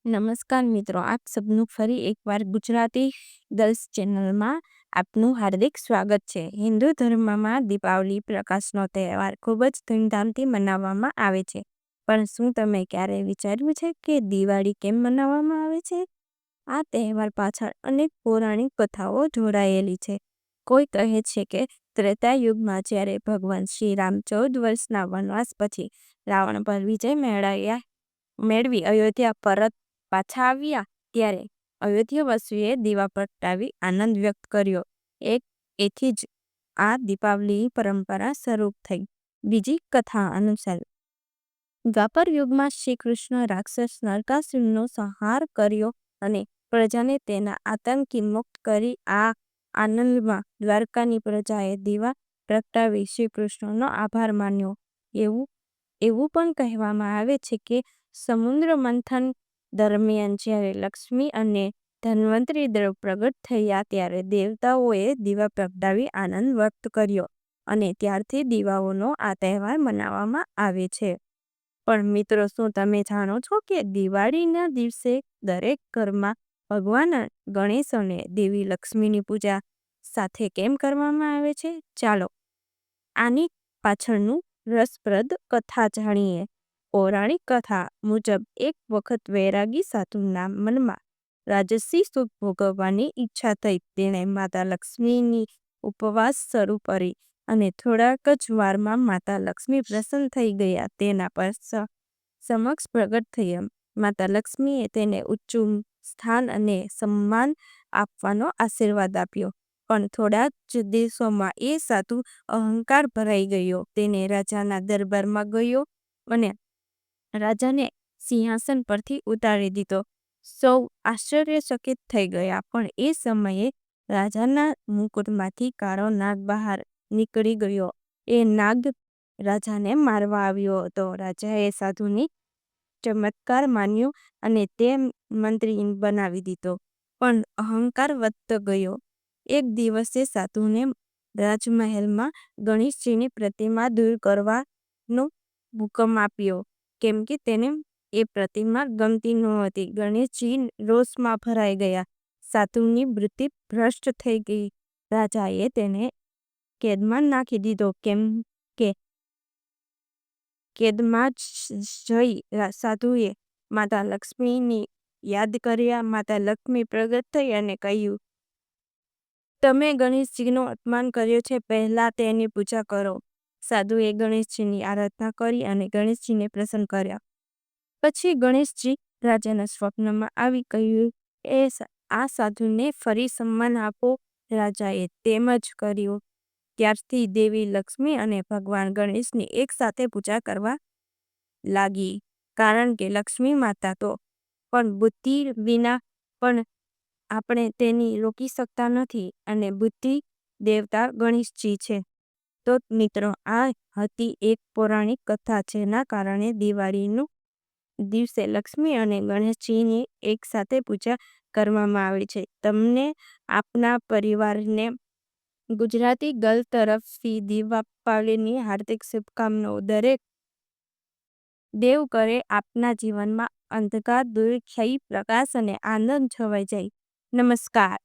નમસ્કાર મિત્રો, આપ સબનું ફરી એકવાર ગુજરાતી ગર્લ્સ ચેનલમાં આપનું હાર્દિક સ્વાગત છે. હિન્દુ ધર્મમાં દીપાવલી પ્રકાશનો તહેવાર ખૂબ જ ધૂમધામથી મનાવવામાં આવે છે. પણ શું તમે ક્યારેય વિચાર્યું છે કે દિવાળી કેમ મનાવવામાં આવે છે? આ તહેવાર પાછળ અનેક પૌરાણિક કથાઓ જોડાયેલી છે. કોઈ કહે છે કે ત્રેતા યુગમાં જ્યારે ભગવાન શ્રી રામ 14 વર્ષના વનવાસ પછી રાવણ પર વિજય મેળવી અયોધ્યા પરત પાછા આવ્યા ત્યારે અયોધ્યાવાસીઓએ દીવા પ્રગટાવી આનંદ વ્યક્ત કર્યો. એથી જ આ દીપાવલી પરંપરા શરૂ થઈ. બીજી કથા અનુસાર દ્વાપર યુગમાં શ્રી કૃષ્ણ રાક્ષસ નરકાસુરનો સંહાર કર્યો અને પ્રજાને તેના આતંકથી મુક્ત કરી આ આનંદમાં દ્વારકાની પ્રજાએ દીવા પ્રગટાવી શ્રી કૃષ્ણનો આભાર માન્યો. એવું પણ કહેવામાં આવે છે કે સમુદ્ર મંથન દરમિયાન જ્યારે લક્ષ્મી અને ધન્વંતરી દેવ પ્રગટ થયા ત્યારે દેવતાઓએ દીવા પ્રગટાવી આનંદ વ્યક્ત કર્યો અને ત્યારથી દીવાઓનો આ તહેવાર મનાવવામાં આવે છે. પણ મિત્રો, શું તમે જાણો છો કે દિવાળીના દિવસે દરેક ઘરમાં ભગવાન ગણેશ અને દેવી લક્ષ્મીની પૂજા સાથે કેમ કરવામાં આવે છે? ચાલો આની પાછળનું રસપ્રદ કથા જાણીએ. પૌરાણિક કથા મુજબ એક વખત વૈરાગી સાધુના મનમાં રાજસી સુખ ભોગવવાની ઈચ્છા થઈ. તેણે માતા લક્ષ્મીની ઉપવાસ શરૂ કરી અને થોડાક જ વારમાં માતા લક્ષ્મી પ્રસન્ન થઈ ગયા. તેના પર સમક્ષ પ્રગટ થયા. માતા લક્ષ્મીએ તેને ઊંચું સ્થાન અને સન્માન આપવાનો આશીર્વાદ આપ્યો. પણ થોડા જ દિવસોમાં એ સાધુ અહંકાર ભરાઈ ગયો. તેને રાજાના દરબારમાં ગયો અને રાજાને સિંહાસન પરથી ઉતારી દીધો. સૌ આશ્ચર્યચકિત થઈ ગયા. પણ એ સમયે રાજાના મુકુટમાંથી કાળો નાગ બહાર નીકળી ગયો. એ નાગ રાજાને મારવા આવ્યો હતો. રાજાએ સાધુની ચમત્કાર માન્યો અને તે મંત્રી બનાવી દીધો. પણ અહંકાર વધતો ગયો. એક દિવસે સાધુને રાજમહેલમાં ગણેશજીની પ્રતિમા દૂર કરવાનો હુકમ આપ્યો, કેમ કે તેને એ પ્રતિમા ગમતી નહોતી. ગણેશજી રોષમાં ભરાઈ ગયા. સાધુની બુદ્ધિ ભ્રષ્ટ થઈ ગઈ. રાજાએ તેને કેદમાં નાખી દીધો. કેમ કે કેદમાં જઈ સાધુએ માતા લક્ષ્મીની યાદ કર્યા. માતા લક્ષ્મી પ્રગટ થઈ અને કહ્યું, તમે ગણેશજીનો અપમાન કર્યો છે, પહેલા તેની પૂજા કરો. સાધુએ ગણેશજીની આરાધના કરી અને ગણેશજીને પ્રસન્ન કર્યા. પછી ગણેશજી રાજાના સ્વપ્નમાં આવી કહ્યું, આ સાધુને ફરી સન્માન આપો. રાજાએ તેમ જ કર્યું. ત્યારથી દેવી લક્ષ્મી અને ભગવાન ગણેશની એક સાથે પૂજા કરવા લાગી. કારણ કે લક્ષ્મી માતા તો પણ બુદ્ધિ વિના પણ આપણે તેની રોકી શકતા નથી અને બુદ્ધિ દેવતા ગણેશજી છે. તો મિત્રો, આ હતી એક પૌરાણિક કથા જેના કારણે દિવાળીનું દિવસે લક્ષ્મી અને ગણેશજીની એક સાથે પૂજા કરવામાં આવે છે. તમને આપના પરિવારને ગુજરાતી ગર્લ તરફથી દીપાવલીની હાર્દિક શુભકામનાઓ. દરેક દેવ કરે આપના જીવનમાં અંધકાર દૂર થઈ પ્રકાશ અને આનંદ છવાઈ જાય. નમસ્કાર.